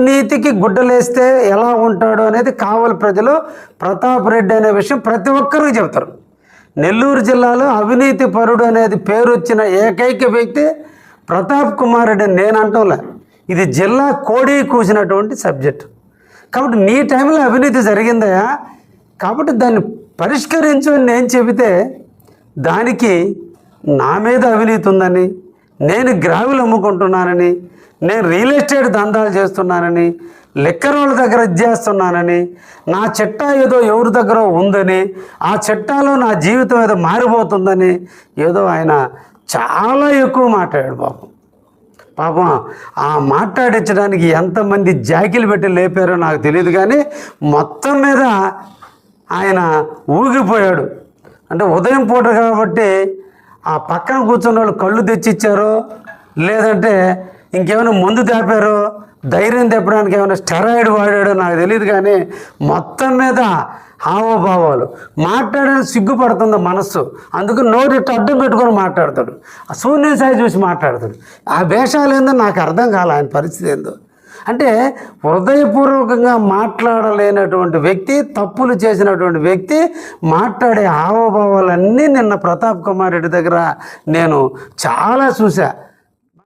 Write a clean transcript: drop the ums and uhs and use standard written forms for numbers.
నీతికి గుడ్డలేస్తే ఎలా ఉంటాడో అనేది కావలి ప్రజలు ప్రతాప్ రెడ్డి అనే విషయం ప్రతి ఒక్కరికి చెబుతారు. నెల్లూరు జిల్లాలో అవినీతి పరుడు అనేది పేరు వచ్చిన ఏకైక వ్యక్తి ప్రతాప్ కుమార్ రెడ్డి. నేను అంటంలే, ఇది జిల్లా కోడి కూసినటువంటి సబ్జెక్టు. కాబట్టి నీ టైంలో అవినీతి జరిగిందయా, కాబట్టి దాన్ని పరిష్కరించు అని నేను చెబితే దానికి నా మీద అవినీతి ఉందని, నేను గ్రావెల్ అమ్ముకుంటున్నానని, నేను రియల్ ఎస్టేట్ దందాలు చేస్తున్నానని, లిక్కర్ వాళ్ళ దగ్గర చేస్తున్నానని, నా చిట్టా ఏదో ఎవరి దగ్గర ఉందని, ఆ చిట్టాలో నా జీవితం ఏదో మారిపోతుందని ఏదో ఆయన చాలా ఎక్కువ మాట్లాడాడు. పాపం ఆ మాట్లాడించడానికి ఎంతమంది జాకిలు పెట్టి లేపారో నాకు తెలియదు, కానీ మొత్తం మీద ఆయన ఊగిపోయాడు. అంటే ఉదయం పూట కాబట్టి ఆ పక్కన కూర్చున్న వాళ్ళు కళ్ళు తెచ్చిచ్చారో లేదంటే ఇంకేమైనా మందు తేపారో, ధైర్యం తెప్పడానికి ఏమైనా స్టెరాయిడ్ వాడాడో నాకు తెలియదు, కానీ మొత్తం మీద హావభావాలు మాట్లాడడానికి సిగ్గుపడుతుంది మనస్సు. అందుకు నోటి అడ్డం పెట్టుకొని మాట్లాడతాడు, ఆ శూన్యం సాయి చూసి మాట్లాడతాడు. ఆ వేషాలు ఏందో నాకు అర్థం కాలే, ఆయన పరిస్థితి ఏందో. అంటే హృదయపూర్వకంగా మాట్లాడలేనటువంటి వ్యక్తి, తప్పులు చేసినటువంటి వ్యక్తి మాట్లాడే హావభావాలన్నీ నిన్న ప్రతాప్ కుమార్ రెడ్డి దగ్గర నేను చాలా చూసా.